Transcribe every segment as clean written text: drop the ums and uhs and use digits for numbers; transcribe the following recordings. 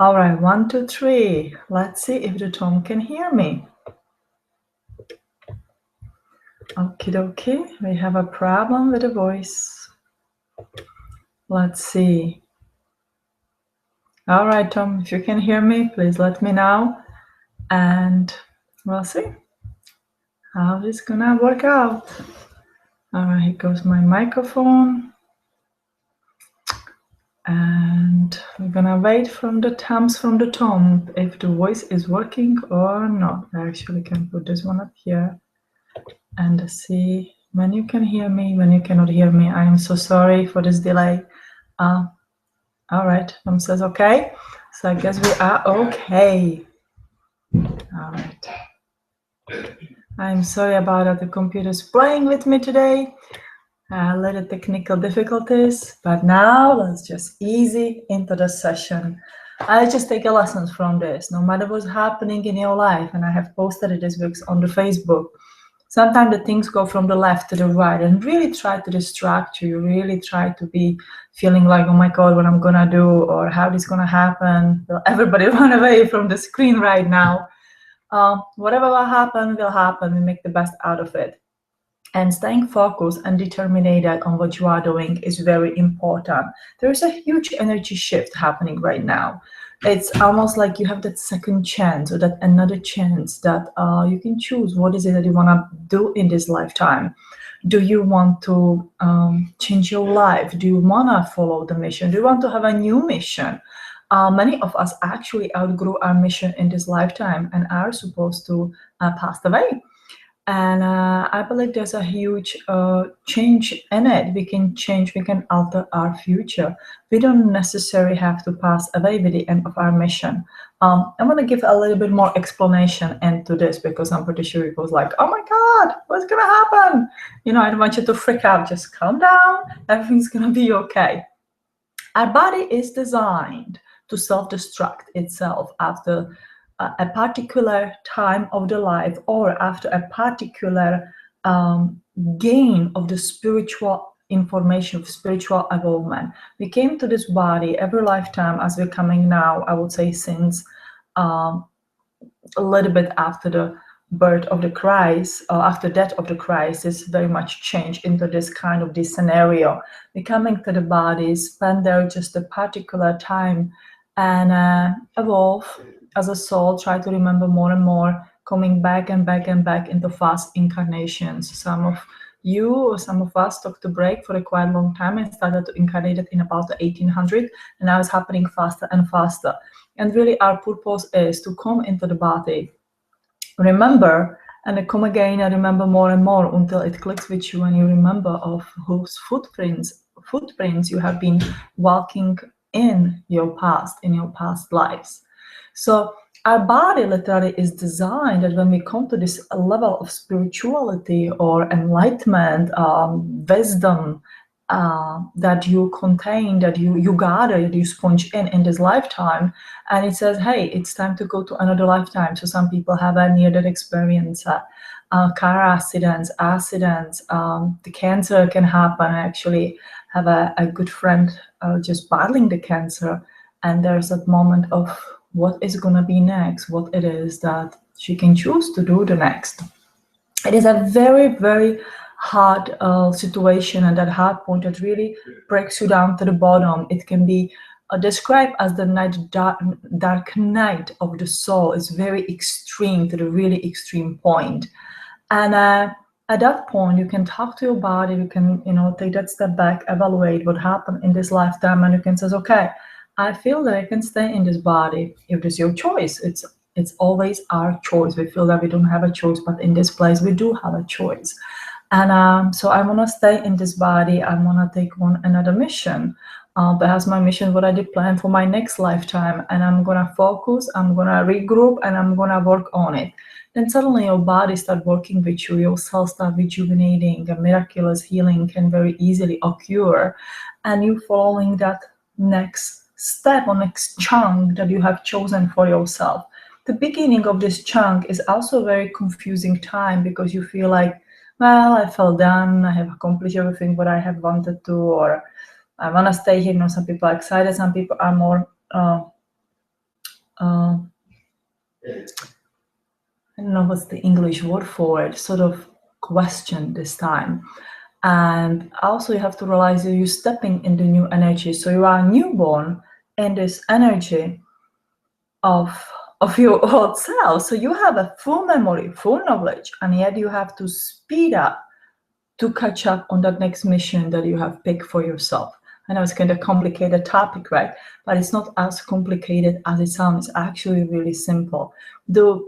All right, 1, 2, 3. Let's see if the Tom can hear me. Okie dokie, we have a problem with the voice. Let's see. All right, Tom, if you can hear me, please let me know. And we'll see how this is gonna work out. All right, here goes my microphone. And we're gonna wait from the thumbs from the Tom if the voice is working or not. I actually can put this one up here and see when you can hear me, when you cannot hear me. I am so sorry for this delay. All right, Tom says okay. So I guess we are okay. All right. I'm sorry about that. The computer's playing with me today. A little technical difficulties, but now let's just easy into the session. I just take a lessons from this, no matter what's happening in your life, and I have posted it this week on the Facebook. Sometimes the things go from the left to the right and really try to distract you. You really try to be feeling like, oh my God, what I'm gonna do or how this gonna happen. Will everybody run away from the screen right now? Whatever will happen, will happen. We make the best out of it. And staying focused and determined on what you are doing is very important. There is a huge energy shift happening right now. It's almost like you have that second chance or that another chance that you can choose what is it that you want to do in this lifetime. Do you want to change your life? Do you want to follow the mission? Do you want to have a new mission? Many of us actually outgrew our mission in this lifetime and are supposed to pass away. And I believe there's a huge change in it. We can change, we can alter our future. We don't necessarily have to pass away with the end of our mission. I'm going to give a little bit more explanation into this because I'm pretty sure it was like, oh my God, what's going to happen? You know, I don't want you to freak out. Just calm down. Everything's going to be okay. Our body is designed to self-destruct itself after a particular time of the life or after a particular gain of the spiritual information, of spiritual evolvement. We came to this body every lifetime as we're coming now, I would say since a little bit after the birth of the Christ, or after death of the Christ, is very much changed into this kind of this scenario. We coming to the body, spend there just a particular time and evolve as a soul, try to remember more and more, coming back and back and back into fast incarnations. Some of you or some of us took the break for a quite long time and started to incarnate it in about the 1800, and now it's happening faster and faster. And really our purpose is to come into the body, remember, and then come again and remember more and more until it clicks with you and you remember of whose footprints you have been walking in your past lives. So our body literally is designed that when we come to this level of spirituality or enlightenment, wisdom that you contain, that you gather, that you sponge in this lifetime, and it says, hey, it's time to go to another lifetime. So some people have a near-death experience, car accidents, the cancer can happen. I actually have a good friend just battling the cancer, and there's that moment of what is going to be next, what it is that she can choose to do the next. It is a very, very hard situation, and that hard point that really breaks you down to the bottom. It can be described as the dark night of the soul. It's very extreme, to the really extreme point. And at that point, you can talk to your body, you can, take that step back, evaluate what happened in this lifetime, and you can say, okay, I feel that I can stay in this body. If it's your choice, it's always our choice. We feel that we don't have a choice, but in this place, we do have a choice. And so I want to stay in this body. I want to take on another mission. Perhaps my mission, what I did plan for my next lifetime, and I'm going to focus, I'm going to regroup, and I'm going to work on it. Then suddenly your body starts working with you, your cells start rejuvenating, a miraculous healing can very easily occur, and you following that next step or next chunk that you have chosen for yourself. The beginning of this chunk is also a very confusing time because you feel like, well, I felt done, I have accomplished everything what I have wanted to, or I want to stay here. Some people are excited, some people are more I don't know what's the English word for it, sort of question this time. And also you have to realize that you're stepping into new energy. So you are newborn in this energy of your old self. So you have a full memory, full knowledge, and yet you have to speed up to catch up on that next mission that you have picked for yourself. I know it's kind of complicated topic, right? But it's not as complicated as it sounds. It's actually really simple. The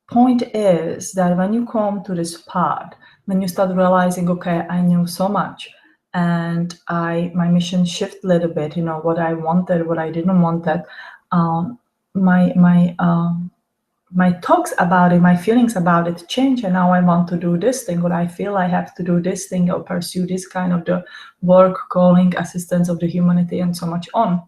point is that when you come to this part, when you start realizing, okay, I knew so much, and my mission shift a little bit, you know, what I wanted, what I didn't want, that my thoughts about it, my feelings about it change, and now I want to do this thing, or I feel I have to do this thing, or pursue this kind of the work, calling, assistance of the humanity, and so much on.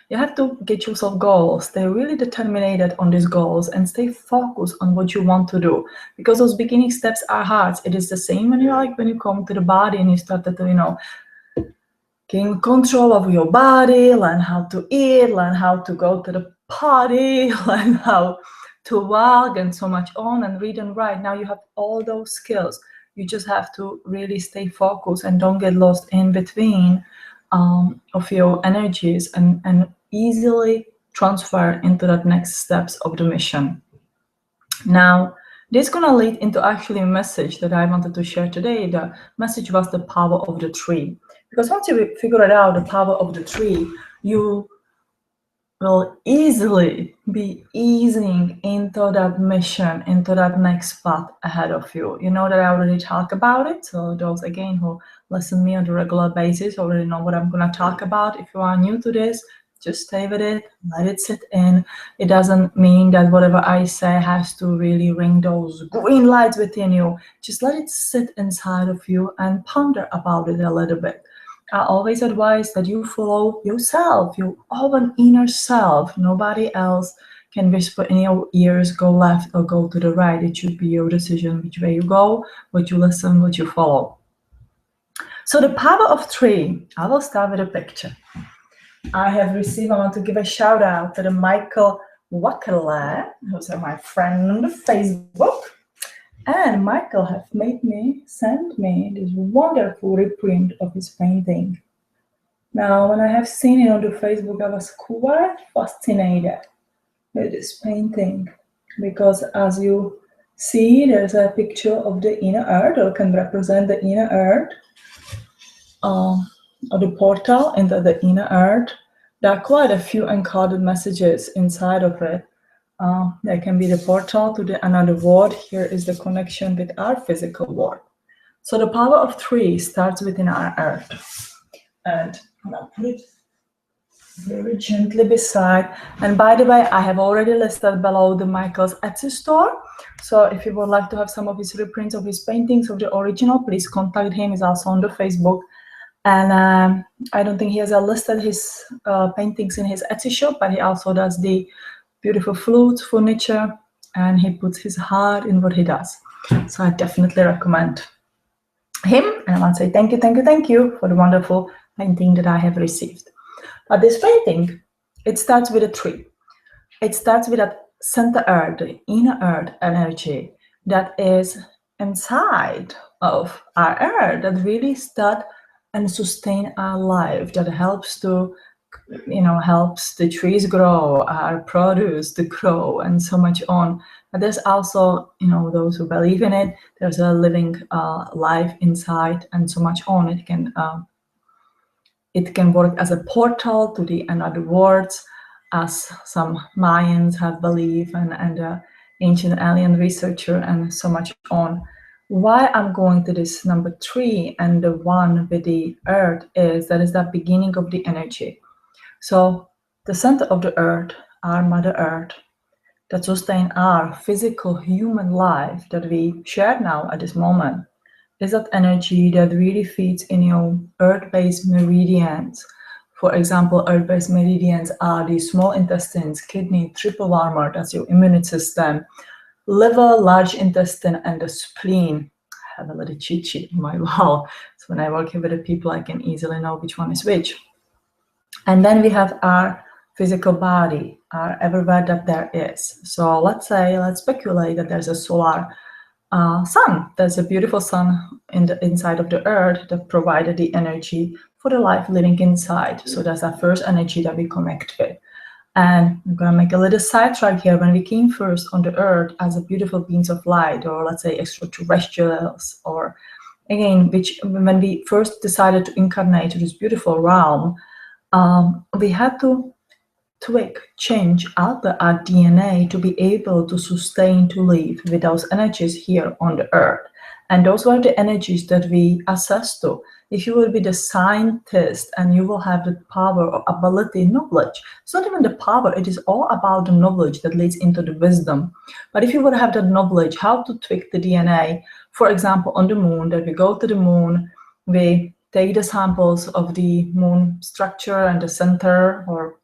You have to get yourself goals, stay really determined on these goals, and stay focused on what you want to do, because those beginning steps are hard. It is the same when you come to the body and you start to, you know, gain control of your body, learn how to eat, learn how to go to the party, learn how to walk, and so much on, and read and write. Now you have all those skills. You just have to really stay focused and don't get lost in between of your energies, and easily transfer into that next steps of the mission. Now, this is going to lead into actually a message that I wanted to share today. The message was the power of the tree. Because once you figure it out, the power of the tree, you will easily be easing into that mission, into that next path ahead of you. You know that I already talked about it. So those, again, who listen to me on a regular basis already know what I'm going to talk about. If you are new to this, just stay with it, let it sit in. It doesn't mean that whatever I say has to really ring those green lights within you. Just let it sit inside of you and ponder about it a little bit. I always advise that you follow yourself, your own inner self. Nobody else can whisper in your ears, go left or go to the right. It should be your decision which way you go, what you listen, what you follow. So the power of tree, I will start with a picture. I want to give a shout out to the Michael Wackerle, who's my friend on the Facebook. And Michael have sent me this wonderful reprint of his painting. Now, when I have seen it on the Facebook, I was quite fascinated with this painting, because as you see, there's a picture of the inner earth, or can represent the inner earth, or the portal into the inner earth. There are quite a few encoded messages inside of it. There can be the portal to another world. Here is the connection with our physical world. So the power of tree starts within our earth. And I'm going to put it very gently beside. And by the way, I have already listed below the Michael's Etsy store. So if you would like to have some of his reprints of his paintings of the original, please contact him. He's also on the Facebook. And I don't think he has listed his paintings in his Etsy shop, but he also does the beautiful flute furniture, and he puts his heart in what he does. So I definitely recommend him. And I want to say thank you for the wonderful painting that I have received. But this painting, it starts with a tree. It starts with that center earth, the inner earth energy that is inside of our earth, that really start and sustain our life, that helps to, helps the trees grow, our produce to grow, and so much on. But there's also, those who believe in it, there's a living life inside, and so much on. It can work as a portal to the another worlds, as some Mayans have believed, and ancient alien researcher, and so much on. Why I'm going to this number 3 and the one with the earth is that is the beginning of the energy. So the center of the earth, our Mother Earth, that sustain our physical human life that we share now at this moment, is that energy that really feeds in your earth-based meridians. For example, earth-based meridians are the small intestines, kidney, triple armor, that's your immune system, liver, large intestine, and the spleen. I have a little cheat sheet in my wall. So when I work here with the people, I can easily know which one is which. And then we have our physical body, are everywhere that there is. So let's speculate that there's a solar sun. There's a beautiful sun in the inside of the earth that provided the energy for the life living inside. So that's our first energy that we connect with. And I'm going to make a little sidetrack here. When we came first on the earth as a beautiful beings of light, or let's say extraterrestrials, or again, which when we first decided to incarnate to this beautiful realm, we had to tweak, change, alter our DNA to be able to sustain, to live with those energies here on the earth. And those were the energies that we access to. If you will be the scientist and you will have the power or ability, knowledge, it's not even the power, it is all about the knowledge that leads into the wisdom. But if you would have that knowledge, how to tweak the DNA, for example, on the moon, that we go to the moon, we take the samples of the moon structure and the center, or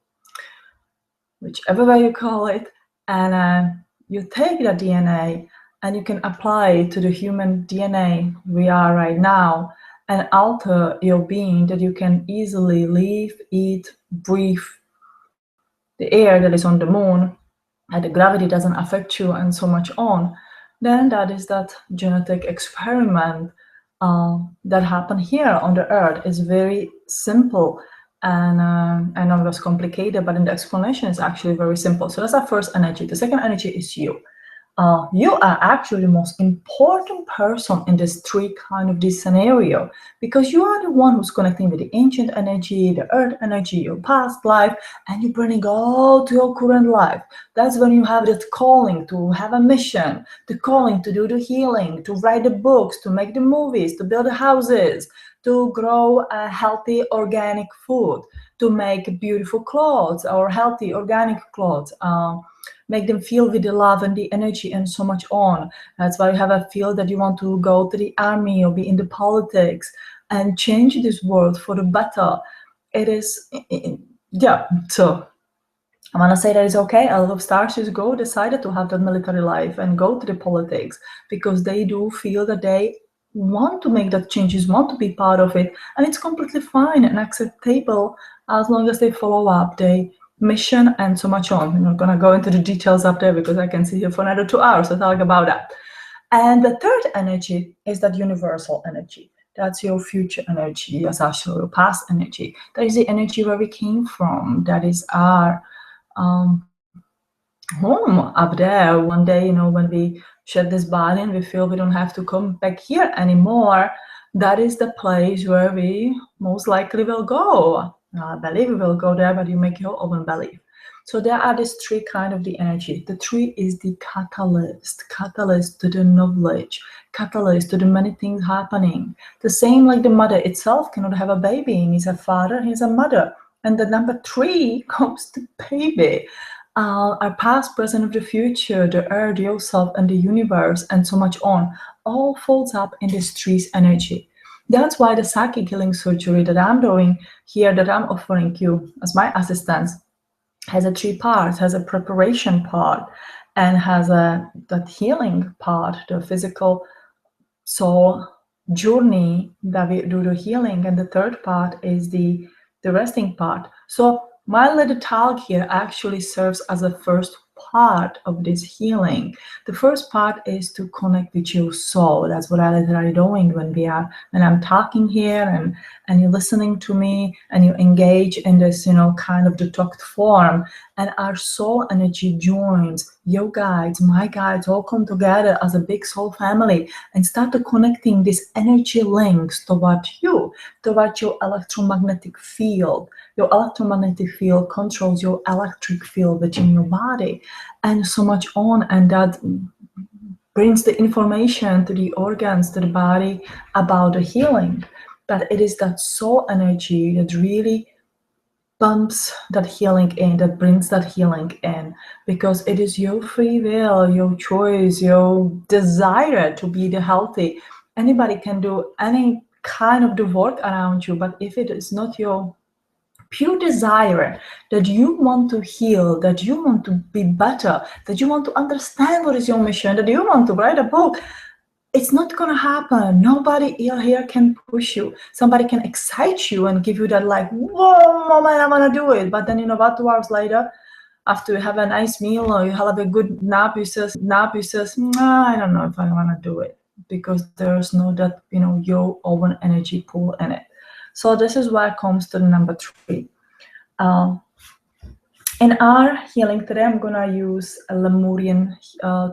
whichever way you call it, and you take that DNA and you can apply it to the human DNA we are right now and alter your being, that you can easily live, eat, breathe the air that is on the moon, and the gravity doesn't affect you and so much on. Then that is that genetic experiment that happened here on the earth. Is very simple. And I know it was complicated, but in the explanation is actually very simple. So that's our first energy. The second energy is you. You are actually the most important person in this this scenario, because you are the one who's connecting with the ancient energy, the earth energy, your past life, and you bring it all to your current life. That's when you have that calling to have a mission, the calling to do the healing, to write the books, to make the movies, to build the houses, to grow a healthy organic food, to make beautiful clothes or healthy organic clothes. Make them feel with the love and the energy and so much on. That's why you have a feel that you want to go to the army or be in the politics and change this world for the better. It is, yeah. So I want to say that it's okay. A lot of starship decided to have that military life and go to the politics because they do feel that they want to make that changes, want to be part of it, and it's completely fine and acceptable as long as they follow up their mission and so much on. I'm not going to go into the details up there because I can sit here for another 2 hours to talk about that. And the third energy is that universal energy. That's your future energy. That's actually your past energy. That is the energy where we came from. That is our home up there. One day, when we shed this body and we feel we don't have to come back here anymore, that is the place where we most likely will go. I believe we will go there, but you make your own belief. So there are these three kind of the energy. The three is the catalyst to the knowledge, catalyst to the many things happening. The same like the mother itself cannot have a baby. He's a father, he's a mother. And the number three comes to baby. Our past, present, and the future, the earth, yourself, and the universe, and so much on, all folds up in this three's energy. That's why the psychic healing surgery that I'm doing here, that I'm offering you as my assistance, has a 3 parts, has a preparation part, and has that healing part, the physical soul journey that we do the healing, and the third part is the resting part. So my little talk here actually serves as a first part of this healing. The first part is to connect with your soul. That's what I literally doing when I'm talking here and you're listening to me and you engage in this, kind of the talked form, and our soul energy joins. Your guides, my guides, all come together as a big soul family and start to connecting these energy links toward you, toward your electromagnetic field. Your electromagnetic field controls your electric field within your body, and so much on, and that brings the information to the organs, to the body about the healing. But it is that soul energy that really pumps that healing in, that brings that healing in, because it is your free will, your choice, your desire to be the healthy. Anybody can do any kind of the work around you, but if it is not your pure desire that you want to heal, that you want to be better, that you want to understand what is your mission, that you want to write a book, it's not going to happen. Nobody here can push you. Somebody can excite you and give you that whoa moment, I want to do it. But then 2 hours later, after you have a nice meal or you have a good nap, you says, nah, I don't know if I want to do it, because there's no that, your own energy pool in it. So this is why it comes to the number 3. In our healing today, I'm gonna use a Lemurian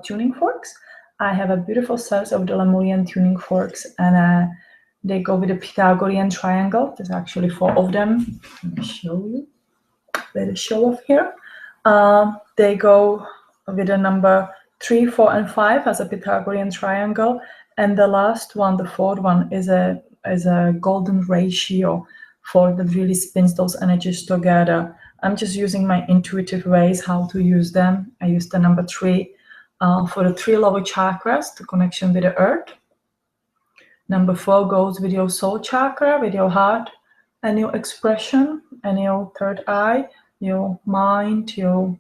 tuning forks. I have a beautiful set of the Lemurian tuning forks, and they go with a Pythagorean triangle. There's actually 4 of them. Let me show you. Let it show off here. They go with the number 3, 4, and 5 as a Pythagorean triangle, and the last one, the 4th one, is a golden ratio for that really spins those energies together. I'm just using my intuitive ways how to use them. I use the number 3 for the 3 lower chakras, the connection with the earth. Number 4 goes with your soul chakra, with your heart and your expression and your third eye, your mind, your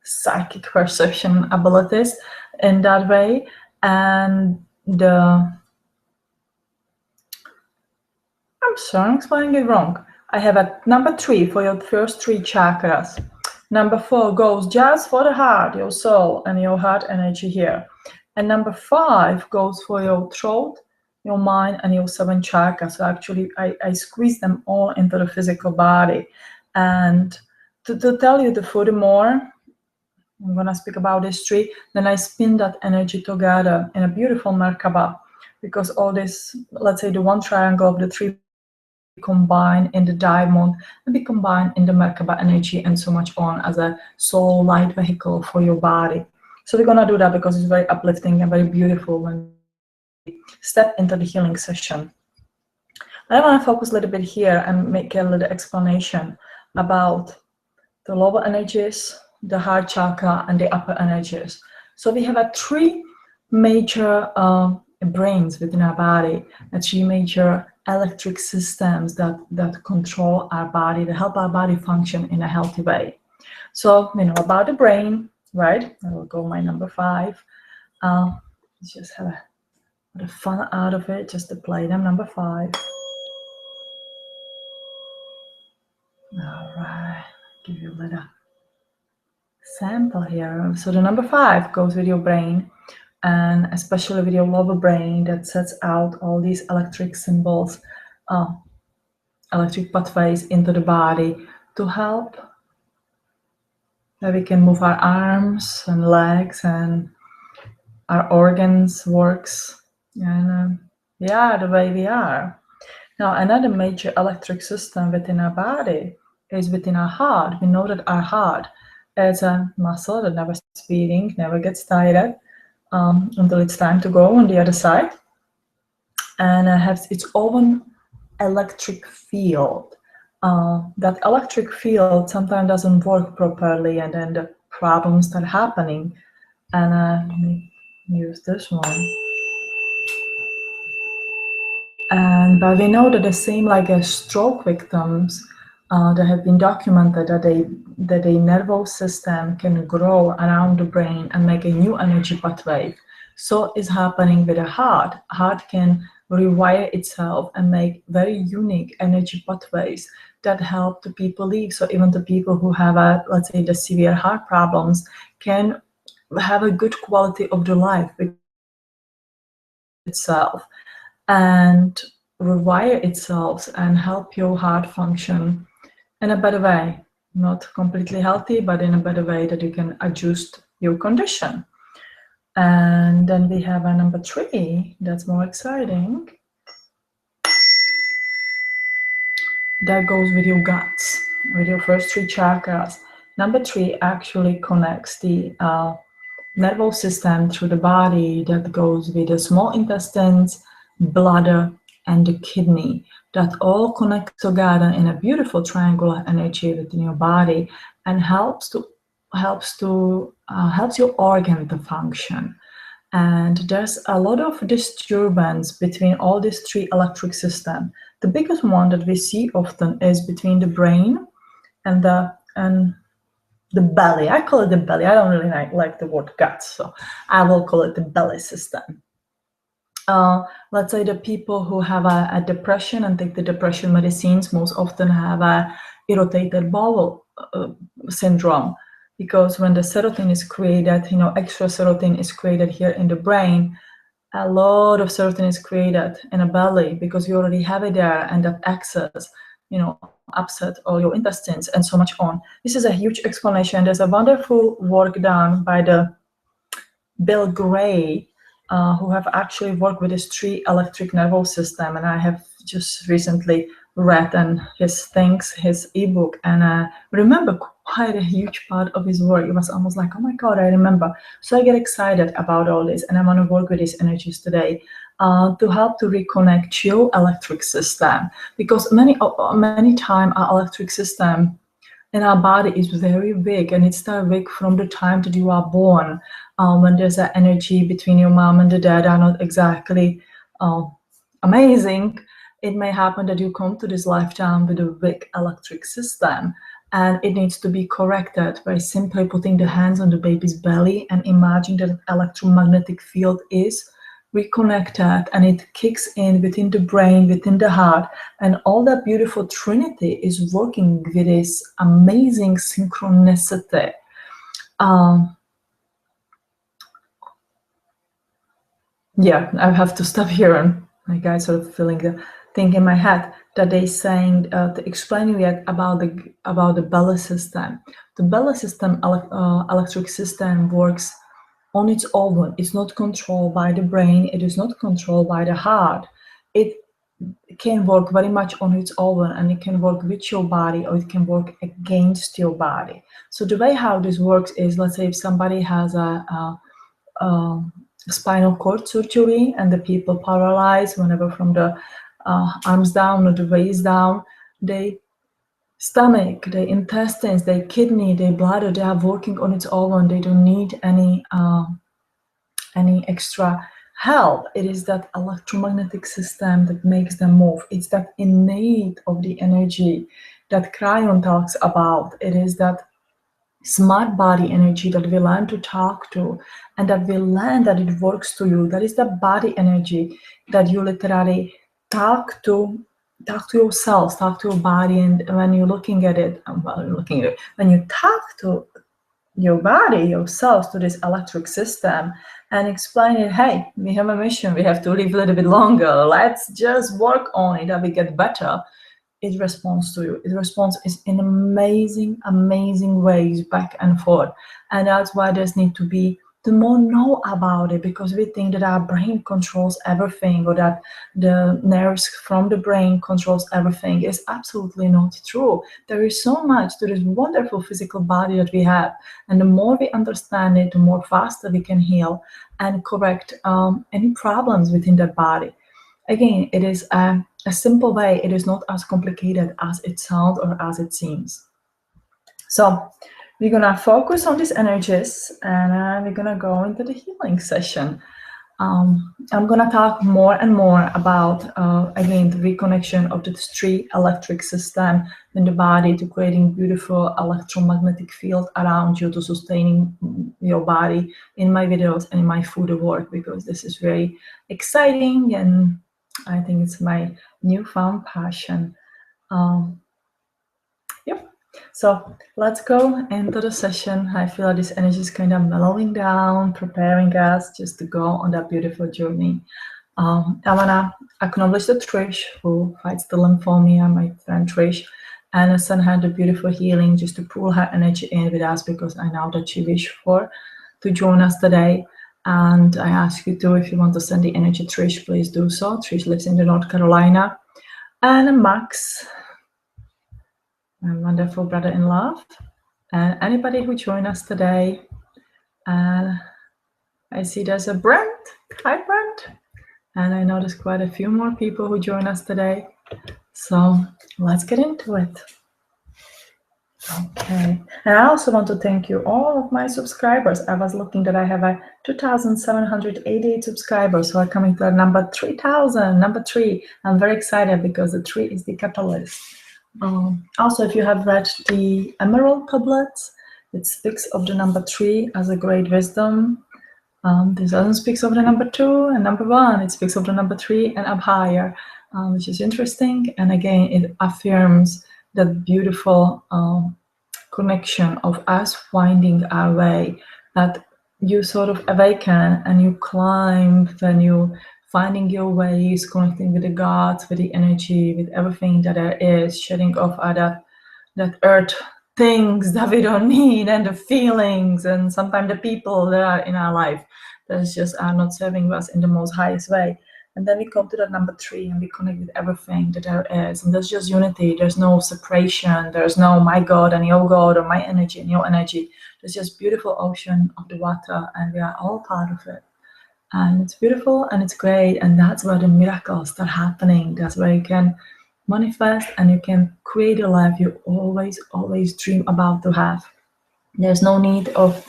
psychic perception abilities in that way. And I'm sorry, I'm explaining it wrong. I have a number 3 for your first 3 chakras. Number 4 goes just for the heart, your soul, and your heart energy here. And number 5 goes for your throat, your mind, and your 7 chakras. So actually, I squeeze them all into the physical body. And to tell you the furthermore, I'm going to speak about this 3, then I spin that energy together in a beautiful Merkaba, because all this, let's say the 1 triangle of the 3 combine in the diamond and be combined in the Merkaba energy, and so much on as a soul light vehicle for your body. So we're gonna do that because it's very uplifting and very beautiful when we step into the healing session. I want to focus a little bit here and make a little explanation about the lower energies, the heart chakra, and the upper energies. So we have 3 major brains within our body, 3 major electric systems that control our body, that help our body function in a healthy way. So we know about the brain, right? I will go my number 5. Let's just have a bit of fun out of it, just to play them. Number 5. All right, give you a little sample here. So the number 5 goes with your brain, and especially with your lower brain, that sets out all these electric symbols, electric pathways into the body to help that we can move our arms and legs and our organs works, and the way we are. Now, another major electric system within our body is within our heart. We know that our heart is a muscle that never stops beating, never gets tired, until it's time to go on the other side, and has its own electric field. That electric field sometimes doesn't work properly, and then the problems start happening. And let me use this one. But we know that the same like stroke victims that have been documented, that a nervous system can grow around the brain and make a new energy pathway. So is happening with the heart. Heart can rewire itself and make very unique energy pathways that help the people live. So even the people who have let's say the severe heart problems can have a good quality of the life with itself and rewire itself and help your heart function in a better way. Not completely healthy, but in a better way that you can adjust your condition. And then we have a number 3 that's more exciting. That goes with your guts, with your first 3 chakras. Number 3 actually connects the nervous system through the body, that goes with the small intestines, bladder, and the kidney, that all connect together in a beautiful triangular energy within your body, and helps your organ to function. And there's a lot of disturbance between all these 3 electric systems. The biggest one that we see often is between the brain and the belly. I call it the belly. I don't really like the word guts, so I will call it the belly system. Let's say the people who have a depression and take the depression medicines most often have a irritated bowel syndrome. because when the serotonin is created, extra serotonin is created here in the brain. A lot of serotonin is created in the belly because you already have it there, and that excess, upset all your intestines and so much on. This is a huge explanation. There's a wonderful work done by the Bill Gray, who have actually worked with this 3 electric nervous system, and I have just recently read his ebook, and I remember quite a huge part of his work. It was almost like, oh my God, I remember. So I get excited about all this, and I want to work with these energies today to help to reconnect your electric system, because many time our electric system in our body is very big, and it's that big from the time that you are born, when there's that energy between your mom and the dad are not exactly amazing. It may happen that you come to this lifetime with a big electric system, and it needs to be corrected by simply putting the hands on the baby's belly and imagine that electromagnetic field is reconnected, and it kicks in within the brain, within the heart, and all that beautiful trinity is working with this amazing synchronicity. Yeah, I have to stop here, and my guys sort of feeling the thing in my head that they saying to explaining that about the belly system. The belly system electric system works on its own. It's not controlled by the brain. It is not controlled by the heart. It can work very much on its own, and it can work with your body, or it can work against your body. So the way how this works is, let's say if somebody has a spinal cord surgery and the people paralyzed whenever from the arms down or the waist down, they stomach, the intestines, their kidney, their bladder, they are working on its own. They don't need any extra help. It is that electromagnetic system that makes them move. It's that innate of the energy that Cryon talks about. It is that smart body energy that we learn to talk to, and that we learn that it works to you. That is the body energy that you literally talk to yourself, talk to your body. And when you're looking at it, when you talk to your body, yourself, to this electric system and explain it, hey, we have a mission, we have to live a little bit longer, let's just work on it, that we get better. It responds to you. It responds in amazing ways, back and forth. And that's why there's need to be the more know about it, because we think that our brain controls everything, or that the nerves from the brain controls everything. It's absolutely not true. There is so much to this wonderful physical body that we have, and the more we understand it, the more faster we can heal and correct any problems within that body. Again, it is a simple way. It is not as complicated as it sounds or as it seems. So we're gonna focus on these energies, and we're gonna go into the healing session. I'm gonna talk more and more about, again, the reconnection of the 3 electric system in the body, to creating beautiful electromagnetic field around you, to sustaining your body in my videos and in my food work, because this is very exciting, and I think it's my newfound passion. Yep. So let's go into the session. I feel like this energy is kind of mellowing down, preparing us just to go on that beautiful journey. I want to acknowledge the Trish who fights the lymphomia, my friend Trish, and send her the beautiful healing, just to pull her energy in with us, because I know that she wished to join us today. And I ask you to, if you want to send the energy, Trish, please do so. Trish lives in North Carolina. And Max, my wonderful brother in love, and anybody who joined us today. And I see there's a Brent. Hi, Brent. And I know there's quite a few more people who join us today. So let's get into it. Okay. And I also want to thank you, all of my subscribers. I was looking that I have 2,788 subscribers who are coming to number 3,000, number 3. I'm very excited because the 3 is the catalyst. Also, if you have read the Emerald tablets, it speaks of the number 3 as a great wisdom. This doesn't speak of the number 2 and number 1. It speaks of the number 3 and up higher, which is interesting. And again, it affirms that beautiful connection of us finding our way, that you sort of awaken and you climb, then you finding your ways, connecting with the gods, with the energy, with everything that there is, shedding off that earth things that we don't need, and the feelings, and sometimes the people that are in our life that just are not serving us in the most highest way. And then we come to that number 3 and we connect with everything that there is. And there's just unity. There's no separation. There's no my God and your God, or my energy and your energy. There's just beautiful ocean of the water, and we are all part of it. And it's beautiful and it's great. And that's where the miracles start happening. That's where you can manifest and you can create a life you always dream about to have. There's no need of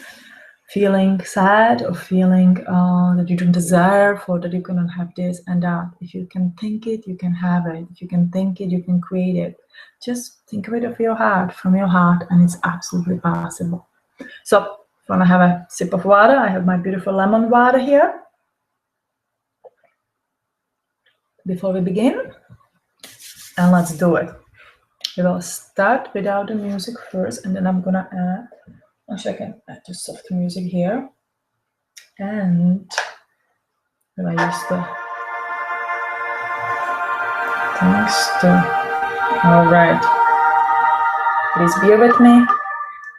feeling sad or feeling that you don't deserve, or that you cannot have this and that. If you can think it, you can have it. If you can think it, you can create it. Just think of it of your heart, from your heart, and it's absolutely possible. So if you want to have a sip of water, I have my beautiful lemon water here. Before we begin, and let's do it. We will start without the music first, and then I'm gonna add, actually I can add just soft music here. And then I use the things to, all right. Please bear with me.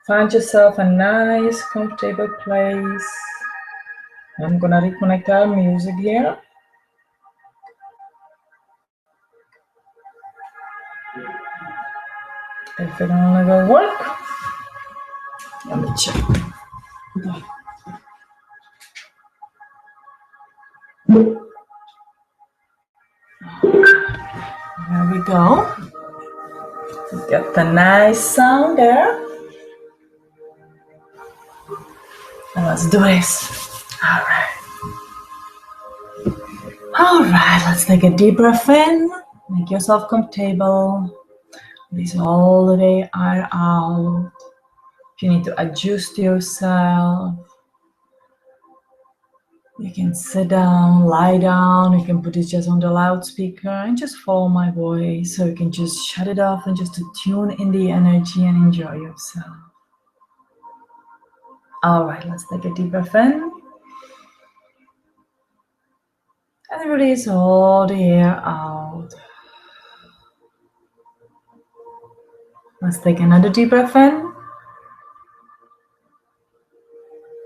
Find yourself a nice, comfortable place. I'm gonna reconnect our music here. If it only will work, let me check. There we go. Get the nice sound there. And let's do this. All right, let's take a deep breath in. Make yourself comfortable. Release all the way out. If you need to adjust yourself, you can sit down, lie down. You can put it just on the loudspeaker and just follow my voice. So you can just shut it off and just to tune in the energy and enjoy yourself. All right, let's take a deep breath in. And release all the air out. Let's take another deep breath in.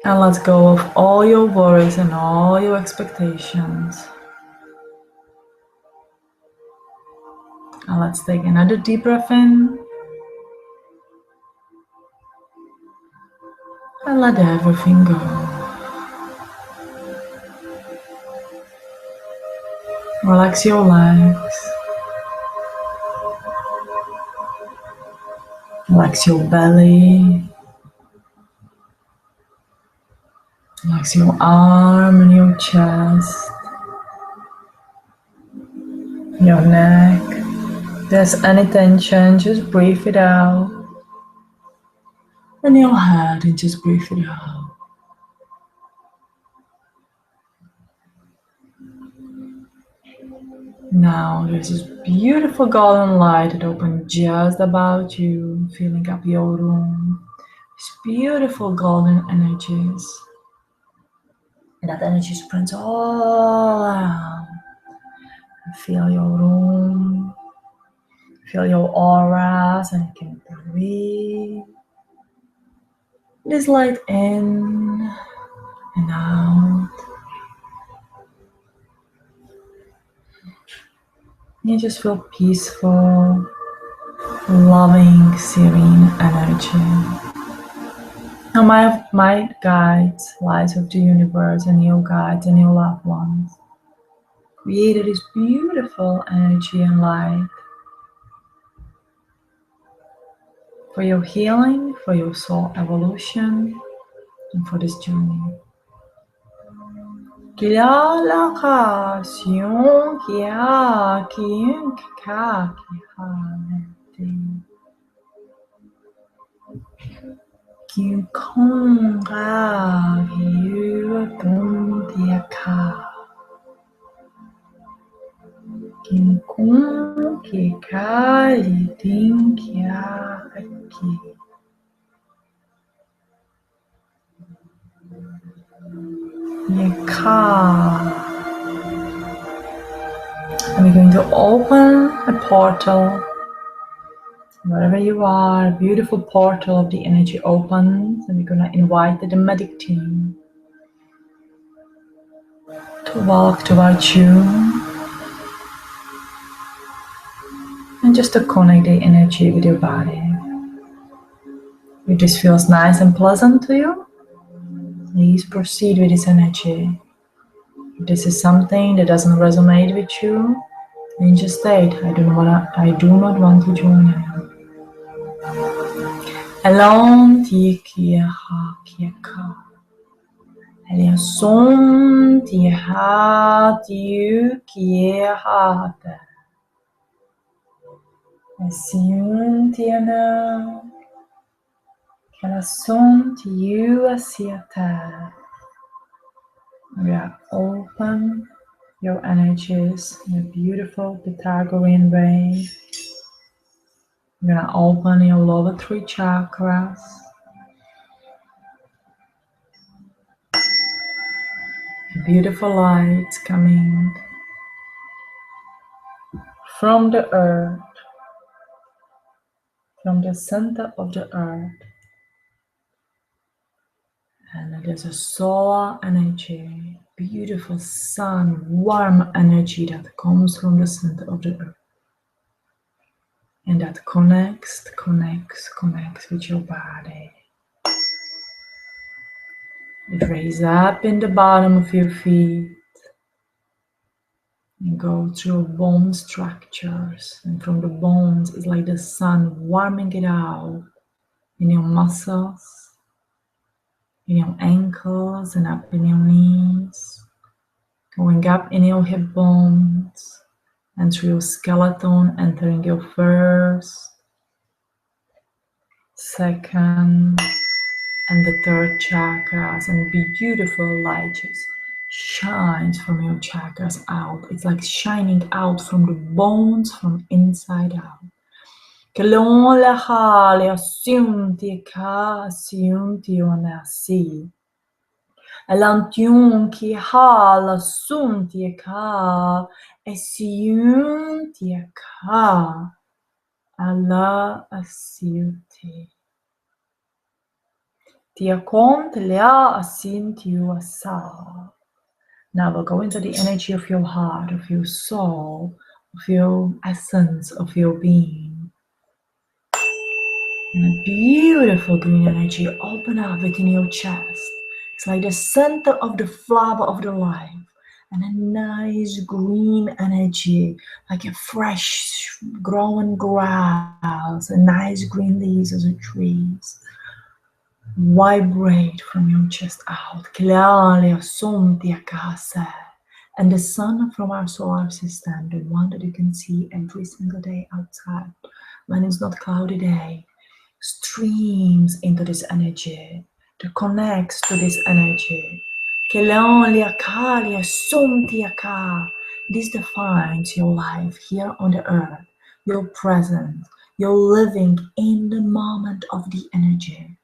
And let's go of all your worries and all your expectations. And let's take another deep breath in. And let everything go. Relax your legs. Relax your belly. Relax your arm and your chest. Your neck. If there's any tension, just breathe it out. And your head, and just breathe it out. Now there's this beautiful golden light that opens just about you, filling up your room. These beautiful golden energies. And that energy spreads all around. Feel your room. Feel your auras, and you can breathe this light in and out. You just feel peaceful, loving, serene energy. Now my guides, lights of the universe, and your guides and your loved ones created this beautiful energy and light for your healing, for your soul evolution, and for this journey. Yaka. And we're going to open a portal. Wherever you are, a beautiful portal of the energy opens, and we're going to invite the medic team to walk towards you and just to connect the energy with your body. If this feels nice and pleasant to you, please proceed with this energy. If this is something that doesn't resonate with you, then just state, I do not want to join in. Alon ti kia ha kia ka. Elia son ti ha ti kia ha te. Esiun ti ana. Kela son ti asiata. We are open your energies in a beautiful Pythagorean way. You're going to open your lower 3 chakras. Beautiful light coming from the earth, from the center of the earth. And there's a solar energy, beautiful sun, warm energy that comes from the center of the earth. And that connects with your body. It raises up in the bottom of your feet and go through bone structures. And from the bones, it's like the sun warming it out in your muscles, in your ankles and up in your knees, going up in your hip bones and through your skeleton, entering your first, second, and the third chakras, and beautiful light just shines from your chakras out. It's like shining out from the bones from inside out. Kelon leha le assunti ka assunti onasi. Elantiun ki ha la sunti ka assunti ka. Allah assunti. Tiakont lea asintiu asa. Now we'll go into the energy of your heart, of your soul, of your essence, of your being. And a beautiful green energy open up within your chest. It's like the center of the flower of the life. And a nice green energy, like a fresh growing grass, and nice green leaves of the trees. Vibrate from your chest out. And the sun from our solar system, the one that you can see every single day outside, when it's not cloudy day, streams into this energy, to connects to this energy. This defines your life here on the earth, your present, your living in the moment of the energy.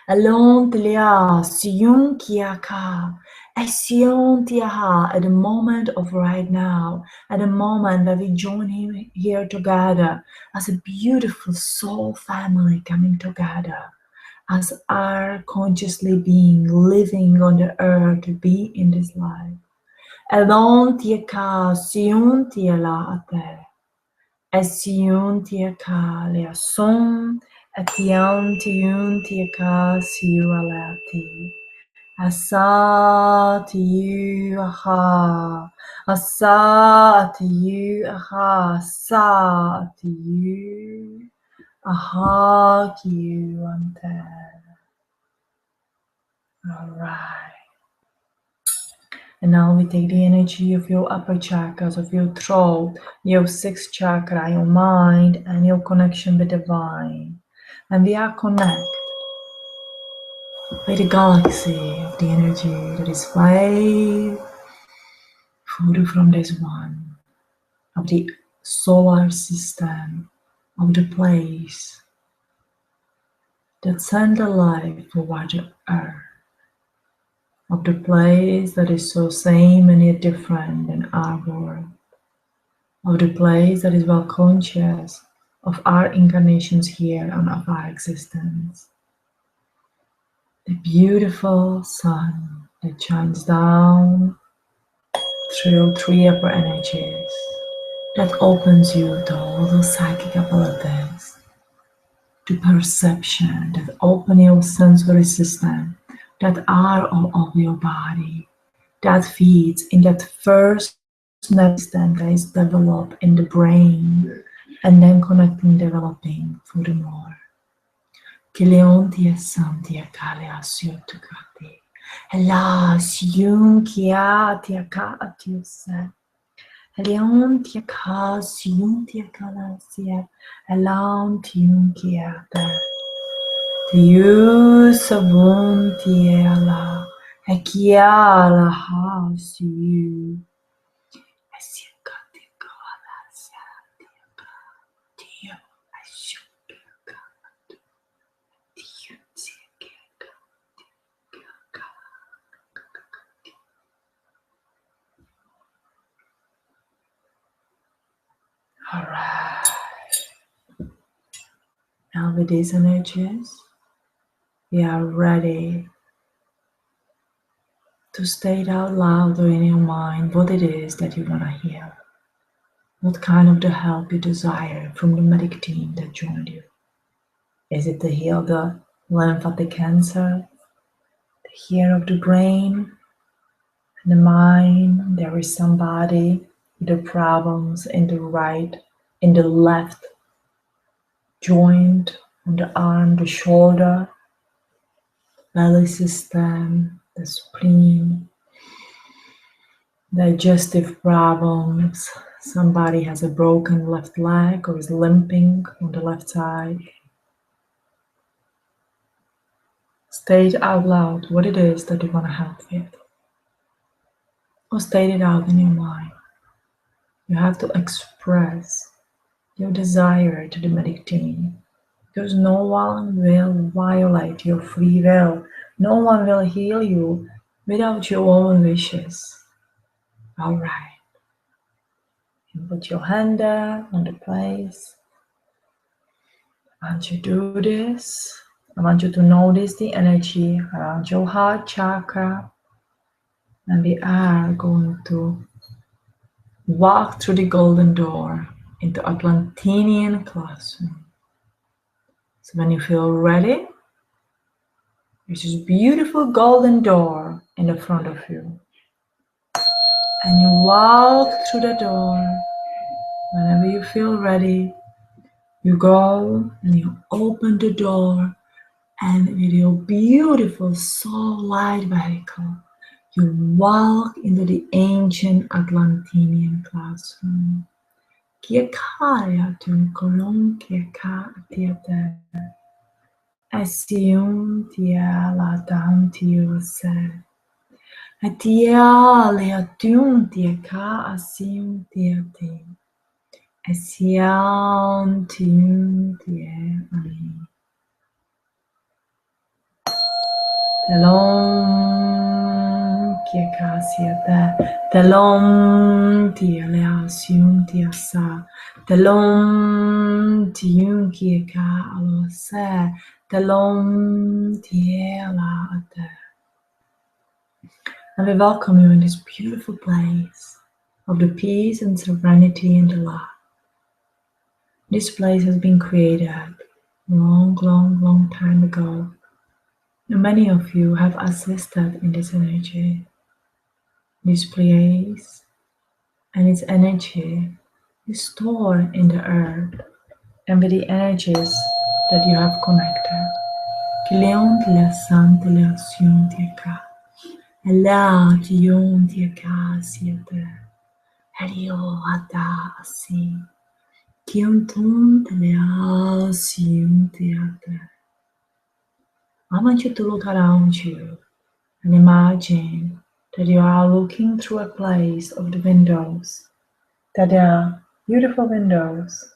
Alon Tilia, Siun Kiaka, Esion Tiaha, at the moment of right now, at the moment that we join him here together as a beautiful soul family coming together, as our consciously being living on the earth to be in this life. Alon Tiaka, Siun Tiala Ate, Esion Tiaka, Leason. Atian tiun tiaka siu alati. Asa tiu aha. Asa tiu aha. Sa tiu aha kiu ante. Alright. And now we take the energy of your upper chakras, of your throat, your 6th chakra, your mind, and your connection with the divine. And we are connected with the galaxy of the energy that is way further from this one, of the solar system, of the place that send the light toward the earth. of the place that is so same and yet different than our world, of the place that is well conscious of our incarnations here and of our existence. The beautiful sun that shines down through three upper energies, that opens you to all those psychic abilities, to perception, that open your sensory system, that are all of your body, that feeds in that first nervous system that is developed in the brain, and then connecting, developing furthermore. Kileontia santia kalea siotukati. Ela siunkia tiaka atiusa. Leontia ka siuntia kalasia. Elauntiunkia ta. Tiu sabuntiela. Ekiala ha siu. Esiakati kalasia. Tiu asiuka. All right. Now with these energies, we are ready to state out loud or in your mind what it is that you want to hear. What kind of the help you desire from the medic team that joined you. Is it to heal the lymphatic cancer, the hair of the brain, and the mind? There is somebody with the problems in the left joint, on the arm, the shoulder, belly system, the spleen, digestive problems. Somebody has a broken left leg or is limping on the left side. State out loud what it is that you want to help with. Or state it out in your mind. You have to express your desire to the medic team, because no one will violate your free will. No one will heal you without your own wishes. All right. And put your hand there on the place. I want you to do this. I want you to notice the energy around your heart chakra. And we are going to walk through the golden door into Atlantinian classroom. So when you feel ready, there's this beautiful golden door in the front of you. And you walk through the door. Whenever you feel ready, you go and you open the door, and with your beautiful soul light vehicle, you walk into the ancient Atlantinian classroom. Kia kaya tun kolon kia ka atiate. Asium tia la down to you se. Atia le atun tia ka asium tia te. Asiam tium tia ani. Telom kia ka siata. Telom tia le asium tia sa. Telom tium kia ka alo se. Telom tia la ate. And we welcome you in this beautiful place of the peace and serenity and the love. This place has been created long, long, long time ago. And many of you have assisted in this energy. This place and its energy is stored in the earth and with the energies that you have connected. Kileon tila san tila sion tika. Ela tion tika siete. Helio ata asi. Kion ton tila sion tika. I want you to look around you and imagine that you are looking through a place of the windows, that there are beautiful windows,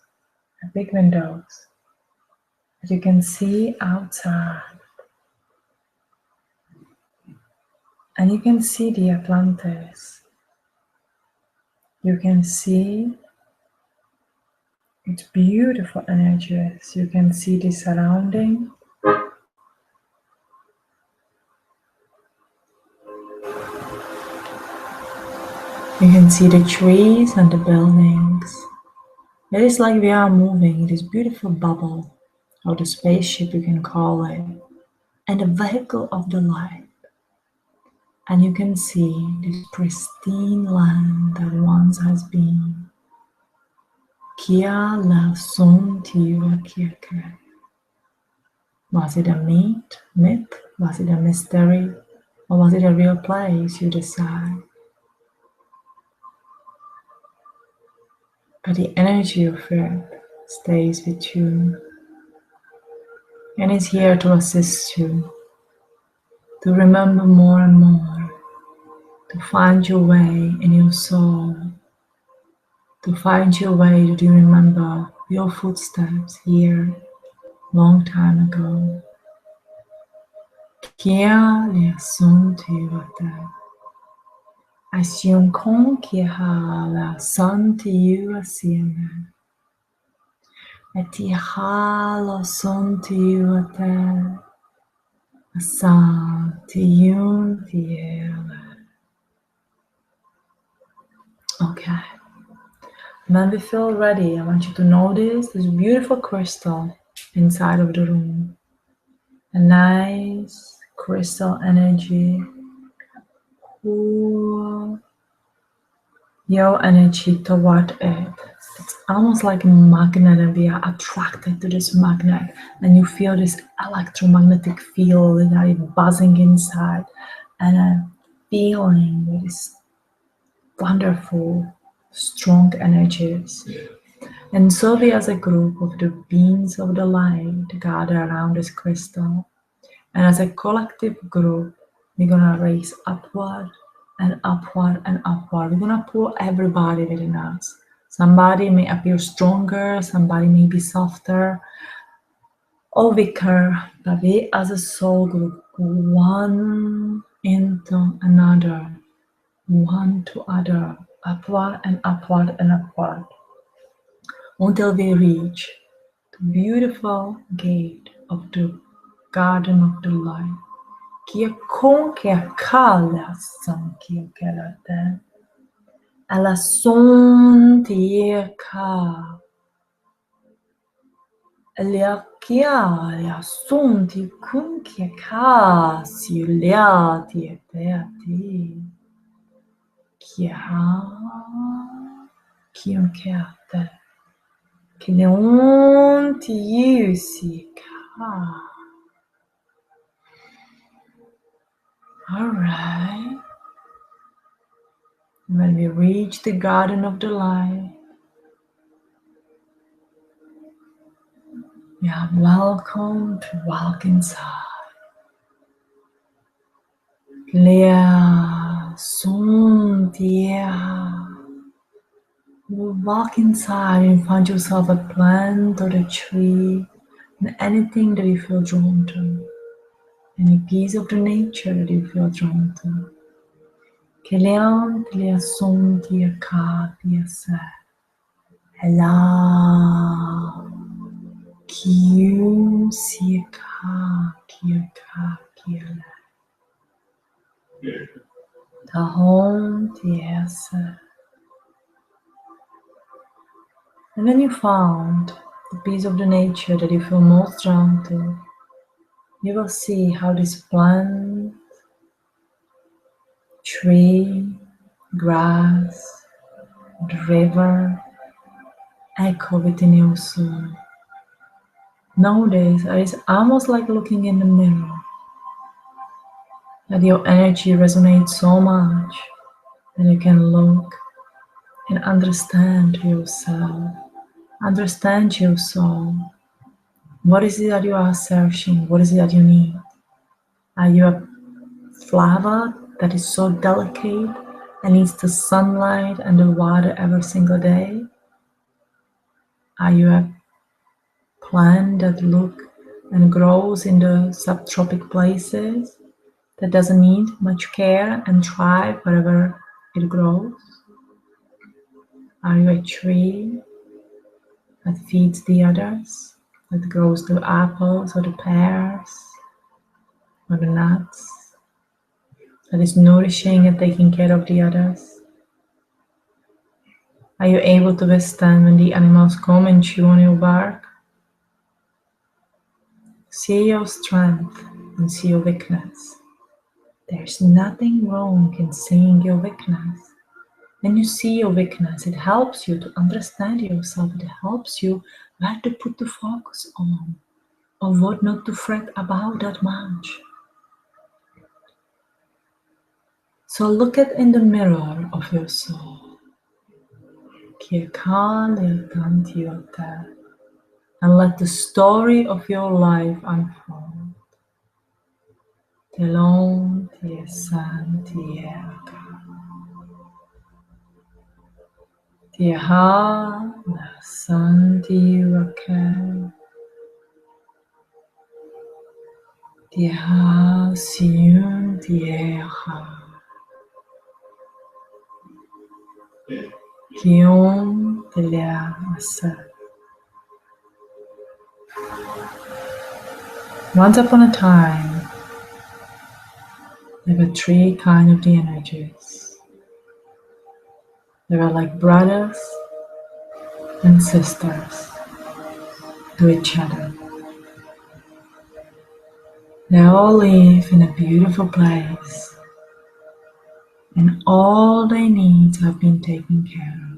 big windows, that you can see outside. And you can see the Atlantis. You can see its beautiful energies. You can see the surrounding. You can see the trees and the buildings. It is like we are moving in this beautiful bubble, or the spaceship you can call it, and the vehicle of the light. And you can see this pristine land that once has been. Kia la son tiva kia kre. Was it a myth? Was it a mystery? Or was it a real place? You decide. But the energy of it stays with you and is here to assist you to remember more and more, to find your way in your soul, to find your way to remember your footsteps here long time ago. Kia le son tu vata. Assume con kia la son tu assieme. Et ha lo son tu vata. San tu fiele. Okay. When we feel ready, I want you to notice this beautiful crystal inside of the room. A nice crystal energy. Pull your energy toward it. It's almost like a magnet, and we are attracted to this magnet. And you feel this electromagnetic field that is buzzing inside, and a feeling that is wonderful, strong energies. And so we as a group of the beings of the light gather around this crystal. And as a collective group, we're gonna raise upward and upward and upward. We're gonna pull everybody within us. Somebody may appear stronger, somebody may be softer or weaker, but we as a soul group go one into another, one to other, upward and upward and upward, until we reach the beautiful gate of the garden of the light. Kia con kia kala san kia kerate. Alla son tie ka. Elia kia ya son ti kun kia ka si lia tie te ati. Kia kia kia te. Kileon ti si ka. All right. When we reach the garden of the light, we are welcome to walk inside. Lea sun dia. You walk inside and find yourself a plant or a tree, and anything that you feel drawn to, any piece of the nature that you feel drawn to. Keleon lea sun dia ka dia se. Hello. Kiu si ka kia ka kia le. Tahon tiesa. And when you found the piece of the nature that you feel most drawn to, you will see how this plant, tree, grass, the river echo within your soul. Nowadays, it's almost like looking in the mirror, that your energy resonates so much that you can look and understand yourself, understand your soul. What is it that you are searching? What is it that you need? Are you a flower that is so delicate and needs the sunlight and the water every single day? Are you a plant that looks and grows in the subtropic places that doesn't need much care and thrive wherever it grows? Are you a tree that feeds the others, that grows the apples or the pears or the nuts, that is nourishing and taking care of the others? Are you able to withstand when the animals come and chew on your bark? See your strength and see your weakness. There's nothing wrong in seeing your weakness. When you see your weakness, it helps you to understand yourself. It helps you where to put the focus on, or what not to fret about that much. So look at in the mirror of your soul. And let the story of your life unfold. Telom tie san tieka. Tieha na san tiwake. Tieha siun tieha. Kion telia asa. Once upon a time, there were three kinds of the energies. They were like brothers and sisters to each other. They all live in a beautiful place, and all their needs have been taken care of.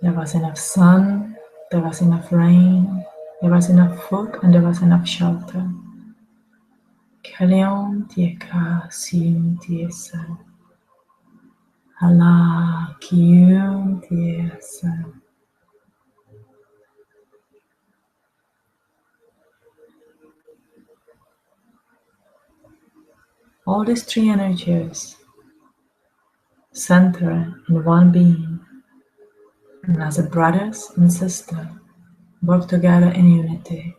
There was enough sun, there was enough rain, there was enough food, and there was enough shelter. Kalion tieka siun tiesa. Hala kiun tiesa. All these three energies center in one being, and as a brothers and sisters work together in unity.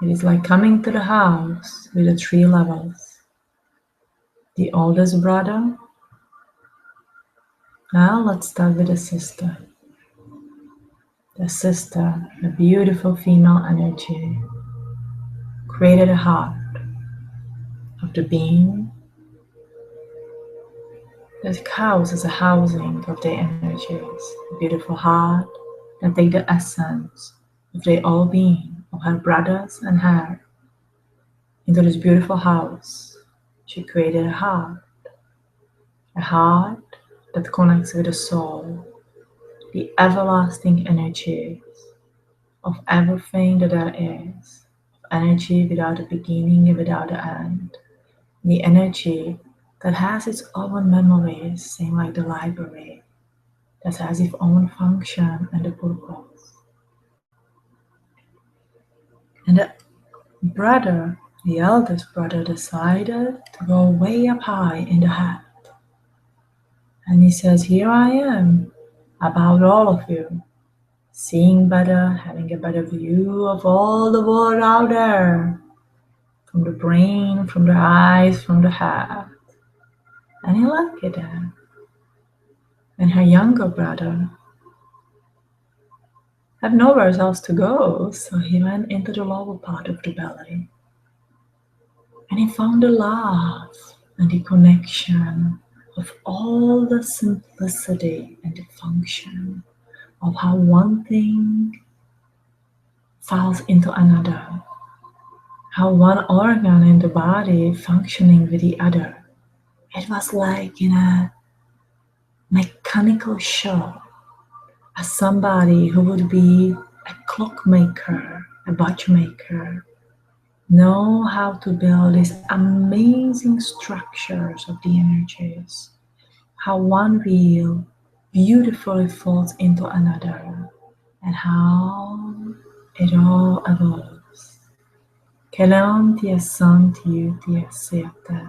It is like coming to the house with the three levels. The oldest brother. Now let's start with the sister. The sister, a beautiful female energy, created a heart of the being that counts as a housing of their energies. A beautiful heart that take the essence of their all being, of her brothers and her, into this beautiful house. She created a heart that connects with the soul, the everlasting energies of everything that there is, energy without a beginning and without an end, the energy that has its own memories, same like the library, that has its own function and a purpose. And the eldest brother, decided to go way up high in the head. And he says, here I am, about all of you, seeing better, having a better view of all the world out there, from the brain, from the eyes, from the head. And he liked it there. And her younger brother had nowhere else to go, so he went into the lower part of the belly. And he found the love and the connection of all the simplicity and the function of how one thing falls into another, how one organ in the body functioning with the other. It was like in a mechanical show, as somebody who would be a clockmaker, a watchmaker, know how to build these amazing structures of the energies, how one wheel beautifully falls into another, and how it all evolves. Kelam tia san tiu tia siete,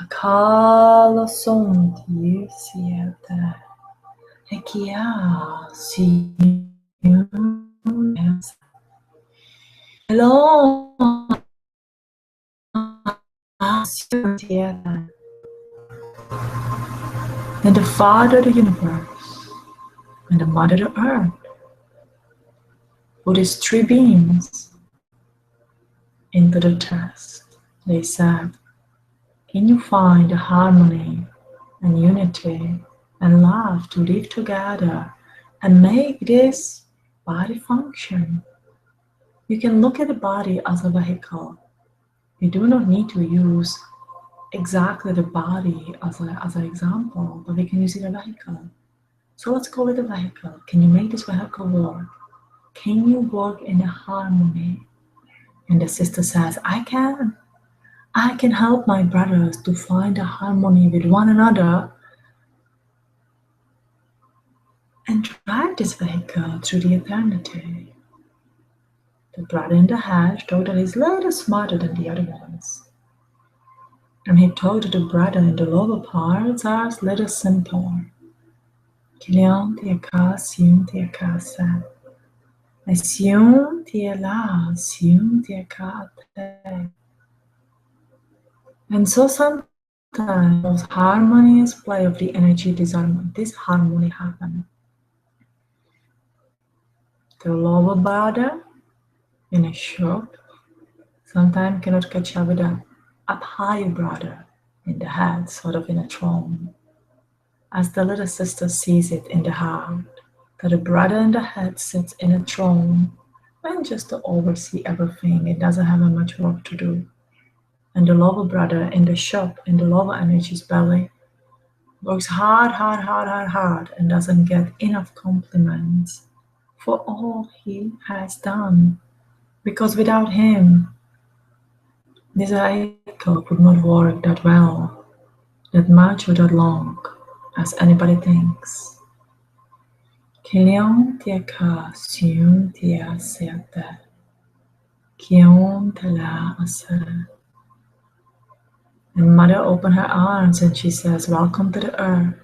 hakala son tiu siete, hekia si Hello, and the Father of the universe, and the Mother of Earth, put these three beings into the test. They said, can you find the harmony and unity and love to live together and make this body function? You can look at the body as a vehicle. You do not need to use exactly the body as an example, but we can use it as a vehicle. So let's call it a vehicle. Can you make this vehicle work? Can you work in a harmony? And the sister says, I can. I can help my brothers to find a harmony with one another and drive this vehicle through the eternity. The brother in the head thought that he's a little smarter than the other ones. And he thought that the brother in the lower parts are a little simpler. Kilian tiaka siun tiaka sa. Siun tiela siun tiaka te. And so sometimes those harmonious play of the energy disharmony happen. The lower brother in a shop sometimes cannot catch up with the up higher brother in the head, sort of in a throne. As the little sister sees it in the heart, that the brother in the head sits in a throne and just to oversee everything, it doesn't have much work to do. And the lower brother in the shop, in the lower energy's belly, works hard, and doesn't get enough compliments for all he has done. Because without him, this cycle could not work that well, that much or that long, as anybody thinks. Kilion tiaka siun tia siate. Kion tela asa. And Mother opened her arms and she says, welcome to the earth.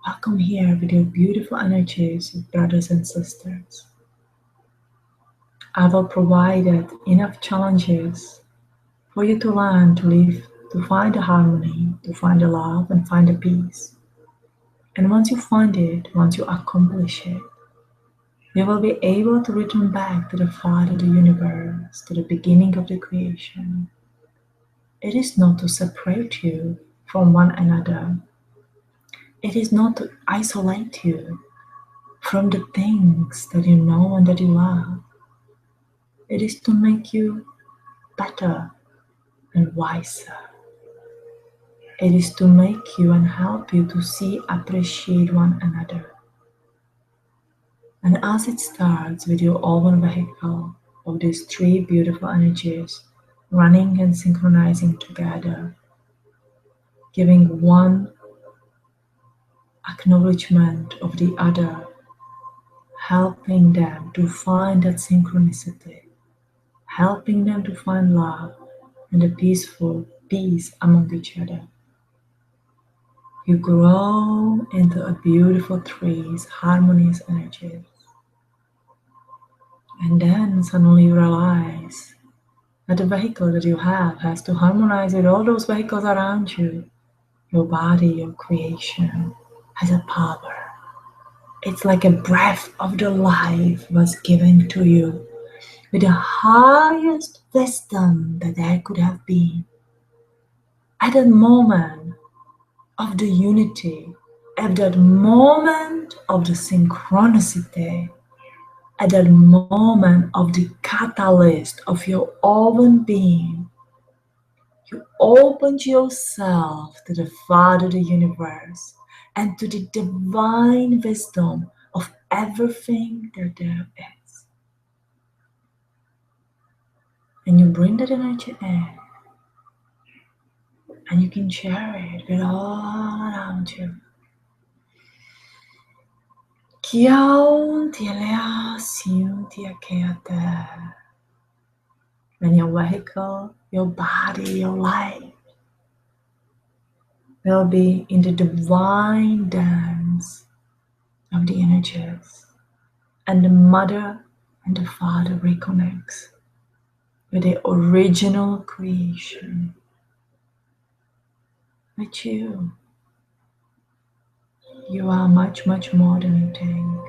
Welcome here with your beautiful energies, brothers and sisters. I will provide enough challenges for you to learn to live, to find the harmony, to find the love and find the peace. And once you find it, once you accomplish it, you will be able to return back to the Father of the universe, to the beginning of the creation. It is not to separate you from one another. It is not to isolate you from the things that you know and that you love. It is to make you better and wiser. It is to make you and help you to see, appreciate one another. And as it starts with your own vehicle of these three beautiful energies running and synchronizing together, giving one acknowledgement of the other, helping them to find that synchronicity, helping them to find love and the peaceful peace among each other. You grow into a beautiful trees, harmonious energies. And then suddenly you realize that the vehicle that you have has to harmonize with all those vehicles around you. Your body, your creation has a power. It's like a breath of the life was given to you with the highest wisdom that there could have been. At that moment of the unity, at that moment of the synchronicity, at that moment of the catalyst of your own being, you opened yourself to the Father of the universe and to the divine wisdom of everything that there is. And you bring that energy in, and you can share it with all around you. And your vehicle, your body, your life will be in the divine dance of the energies. and the mother and the father reconnects with the original creation, with you. You are much, much more than you think.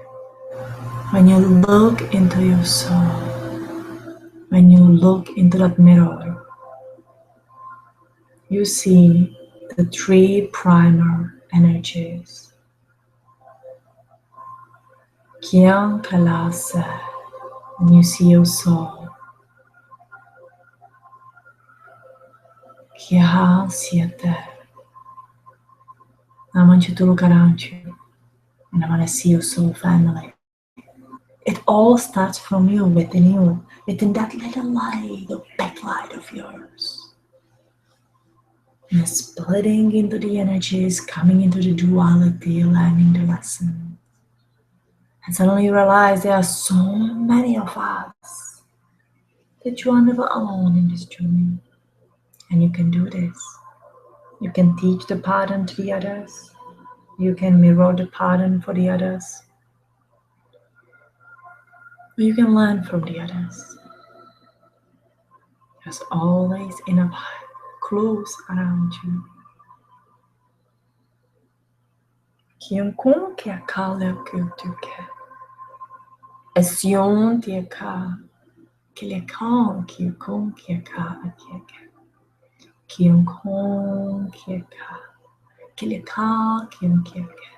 When you look into your soul, when you look into that mirror, you see the three primal energies. Kian Kalasa, and you see your soul. Kia Siete. I want you to look around you, and I want to see your soul family. It all starts from you, within that little light, the big light of yours. And splitting into the energies, coming into the duality, learning the lesson. And suddenly you realize there are so many of us that you are never alone in this journey. And you can do this. You can teach the pattern to the others. You can mirror the pattern for the others. Or you can learn from the others. There's always enough clues around you. Kiunkun kia kale kutuke. Esion tia ka. Kiliakon kiukun kia ka akieke. Kiunkun kia ka. Kiliaka kiun kieke.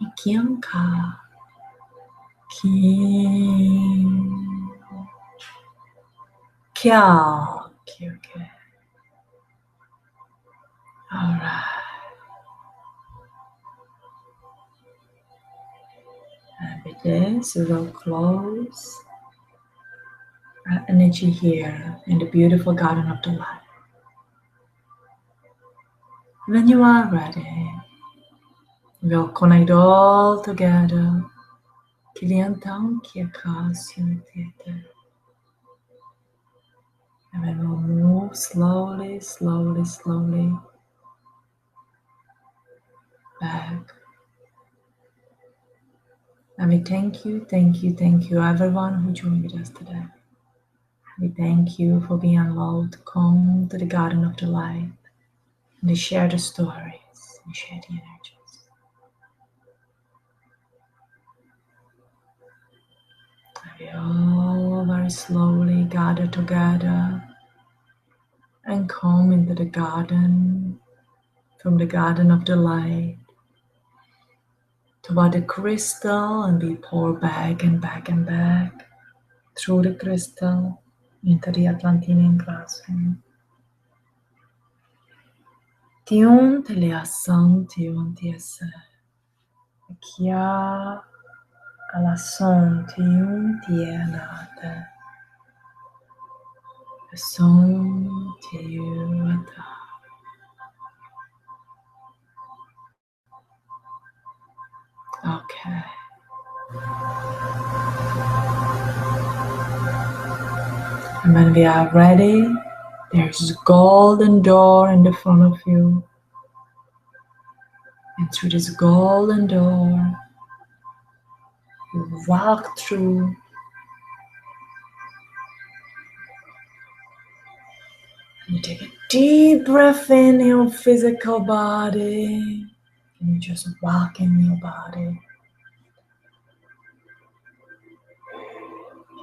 Ikian ka. Kia kiuke. Alright. And with this, we will close our energy here in the beautiful garden of the light. When you are ready, we'll connect all together. Kiliantang kiaka siutete. And we will move slowly, slowly, slowly back. And we thank you, everyone who joined with us today. We thank you for being allowed to come to the garden of the light and to share the stories and share the energies. And we all very slowly gather together and come into the garden, from the garden of the light toward the crystal, and we pour back and back and back through the crystal into the Atlantean classroom. Tiun teleasan tiun tiasa. Kia alason tiun tianata. Son tiuata. Okay. And when we are ready, there's a golden door in the front of you. And through this golden door, you walk through. You take a deep breath in your physical body. And you just walk in your body.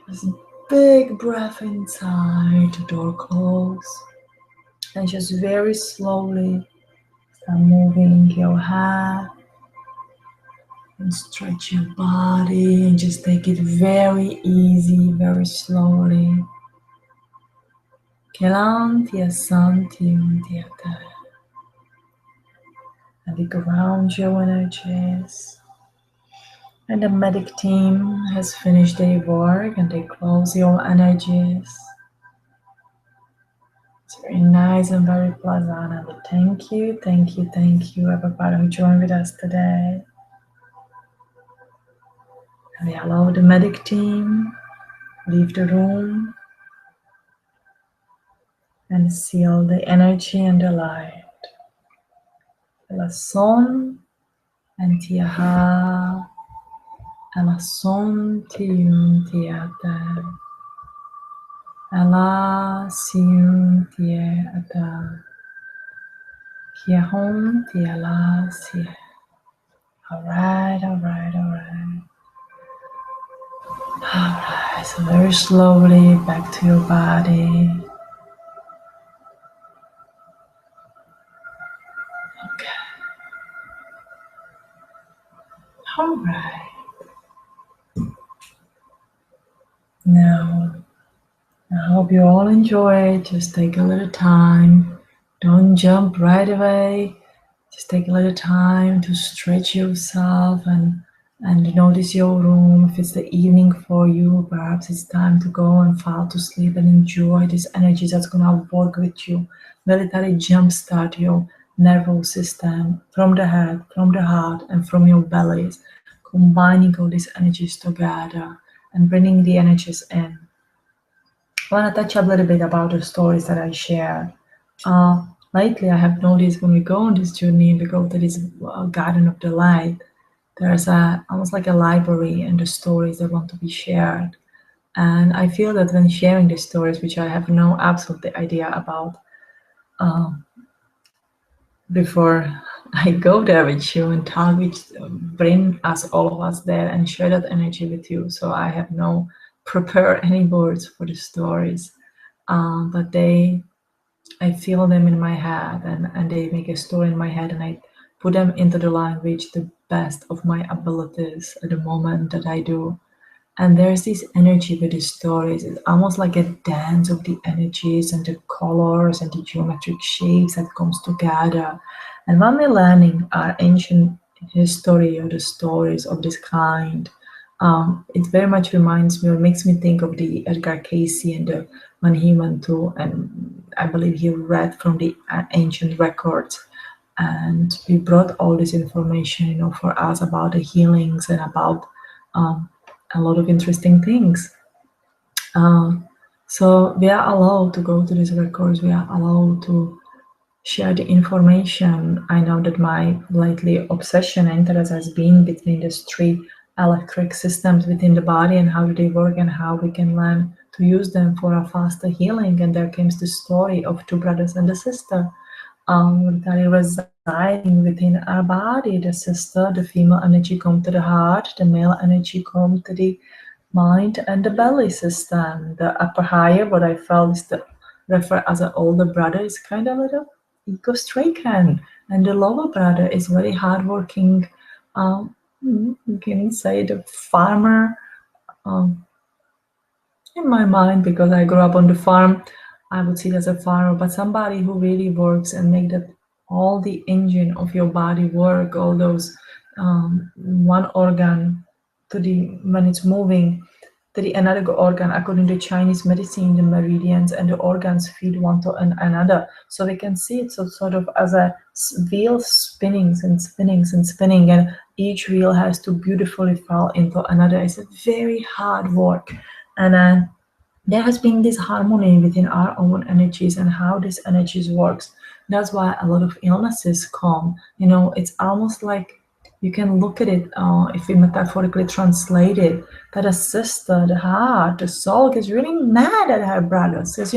Just a big breath inside, the door closed. And just very slowly start moving your head. And stretch your body and just take it very easy, very slowly. And we ground your energies. And the medic team has finished their work and they close your energies. It's very nice and very pleasant. And we thank you, everybody who joined with us today. And we allow the medic team leave the room and seal the energy and the light. La son and tiaha Ela som tiun tiata. Ela siun tiata. Kia home tiala si. Alright, alright, alright. Alright, so very slowly back to your body. Okay. Alright. Now, I hope you all enjoy. Just take a little time. Don't jump right away. Just take a little time to stretch yourself and notice your room. If it's the evening for you, perhaps it's time to go and fall to sleep and enjoy this energy that's gonna work with you. Military jumpstart your nervous system from the head, from the heart, and from your bellies, combining all these energies together and bringing the energies in. I want to touch a little bit about the stories that I share. Lately, I have noticed when we go on this journey, we go to this garden of the light. There's almost like a library and the stories that want to be shared. And I feel that when sharing these stories, which I have no absolute idea about, before I go there with you and talk with, bring us all of us there and share that energy with you. So I have no prepare any words for the stories, but I feel them in my head and they make a story in my head and I put them into the language the best of my abilities at the moment that I do. And there's this energy with these stories. It's almost like a dance of the energies and the colors and the geometric shapes that comes together. And when we're learning our ancient history or the stories of this kind, it very much reminds me or makes me think of the Edgar Casey and the When He Went To, and I believe he read from the ancient records. And we brought all this information, for us about the healings and about a lot of interesting things. So we are allowed to go to these records. We are allowed to share the information. I know that my lately obsession and interest has been between these three electric systems within the body and how do they work and how we can learn to use them for a faster healing. And there comes the story of two brothers and a sister that are residing within our body. The sister, the female energy come to the heart, the male energy come to the mind and the belly system. The upper higher, what I felt is the refer as an older brother, is kind of a little ego-stricken, and the lower brother is very hardworking. You can say the farmer. In my mind, because I grew up on the farm, I would see it as a farmer, but somebody who really works and make that all the engine of your body work, all those one organ to the when it's moving to the another organ according to Chinese medicine, the meridians and the organs feed one to another. So we can see it so sort of as a wheel spinning and spinning and spinning, and each wheel has to beautifully fall into another. It's a very hard work. And there has been this harmony within our own energies and how these energies works. That's why a lot of illnesses come. It's almost like you can look at it, if we metaphorically translate it, that a sister, the heart, the soul gets really mad at her brother. Says,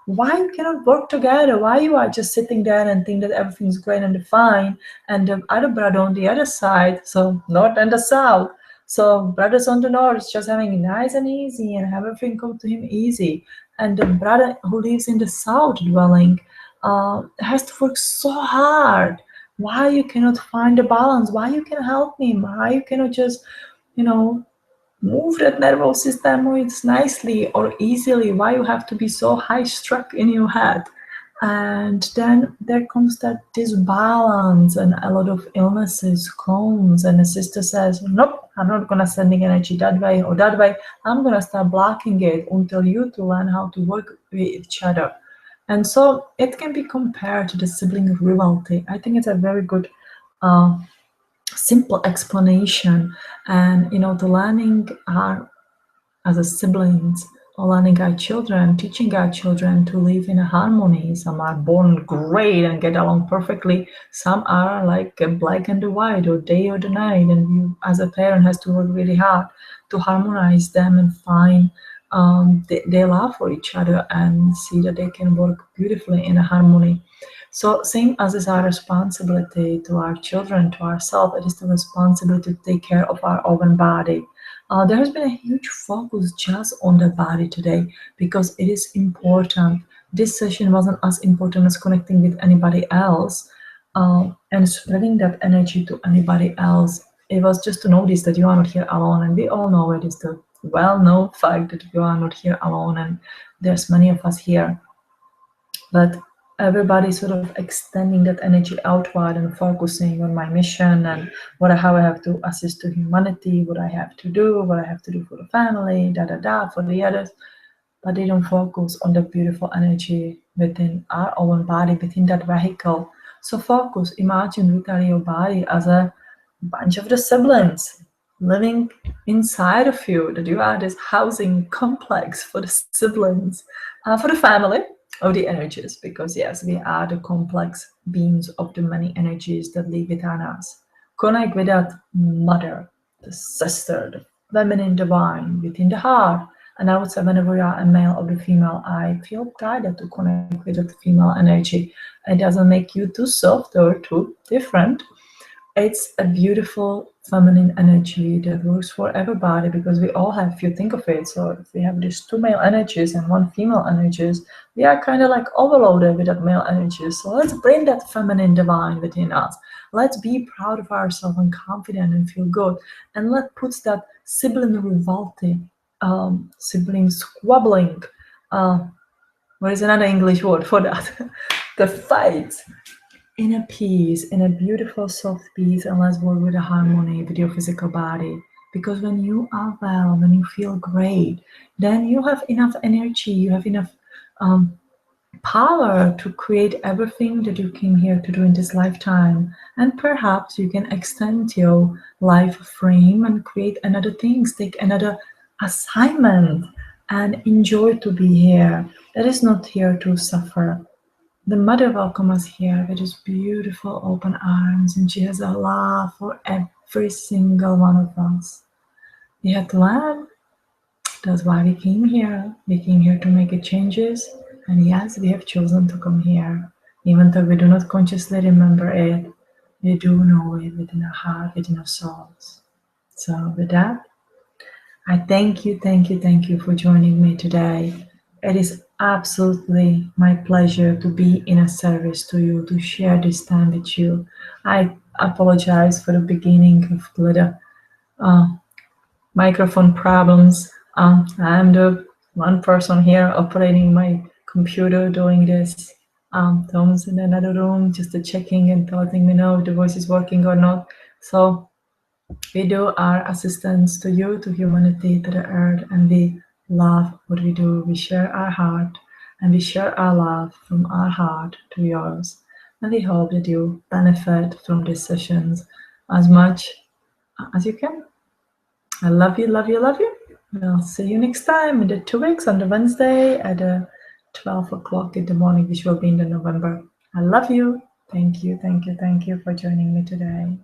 why you cannot work together? Why you are just sitting there and think that everything's great and fine, and the other brother on the other side, so north and the south. So brothers on the north is just having it nice and easy and everything come to him easy. And the brother who lives in the south dwelling has to work so hard. Why you cannot find the balance? Why you can help me? Why you cannot just, move that nervous system moves nicely or easily? Why you have to be so high struck in your head? And then there comes that disbalance and a lot of illnesses comes, and the sister says, nope, I'm not gonna sending energy that way or that way. I'm gonna start blocking it until you two learn how to work with each other. And so it can be compared to the sibling rivalry. I think it's a very good simple explanation. And the learning are as a siblings learning our children, teaching our children to live in a harmony. Some are born great and get along perfectly. Some are like black and white, or day or the night, and you as a parent has to work really hard to harmonize them and find their love for each other and see that they can work beautifully in a harmony. So same as is our responsibility to our children, to ourselves, it is the responsibility to take care of our own body. There has been a huge focus just on the body today because it is important. This session wasn't as important as connecting with anybody else and spreading that energy to anybody else. It was just to notice that you are not here alone, and we all know it is the well-known fact that you are not here alone, and there's many of us here. But everybody sort of extending that energy outward and focusing on my mission and how I have to assist to humanity, what I have to do, what I have to do for the family, for the others. But they don't focus on the beautiful energy within our own body, within that vehicle. So focus, imagine literally your body as a bunch of the siblings living inside of you, that you are this housing complex for the siblings, for the family of the energies, because yes, we are the complex beings of the many energies that live within us. Connect with that mother, the sister, the feminine divine within the heart. And I would say whenever you are a male or the female, I feel guided to connect with the female energy. It doesn't make you too soft or too different. It's a beautiful feminine energy that works for everybody, because we all have, if you think of it, so if we have these two male energies and one female energies, we are kind of like overloaded with that male energy. So let's bring that feminine divine within us. Let's be proud of ourselves and confident and feel good. And let's put that sibling revolting, sibling squabbling, what is another English word for that? The fights in a peace, in a beautiful, soft peace, and let's work with a harmony with your physical body. Because when you are well, when you feel great, then you have enough energy, you have enough power to create everything that you came here to do in this lifetime. And perhaps you can extend your life frame and create another things, take another assignment, and enjoy to be here. That is not here to suffer. The mother welcomes us here with these beautiful open arms, and she has a love for every single one of us. We had to learn. That's why we came here. We came here to make changes. And yes, we have chosen to come here. Even though we do not consciously remember it, we do know it within our heart, within our souls. So with that, I thank you for joining me today. It is absolutely my pleasure to be in a service to you, to share this time with you. I apologize for the beginning of the little microphone problems. I'm the one person here operating my computer, doing this. Tom's in another room just checking and letting me know if the voice is working or not. So we do our assistance to you, to humanity, to the earth, and we love what we do. We share our heart, and we share our love from our heart to yours. And we hope that you benefit from these sessions as much as you can. I love you, love you, love you. We'll see you next time in the 2 weeks on the Wednesday at 12 o'clock in the morning, which will be in the November. I love you. Thank you for joining me today.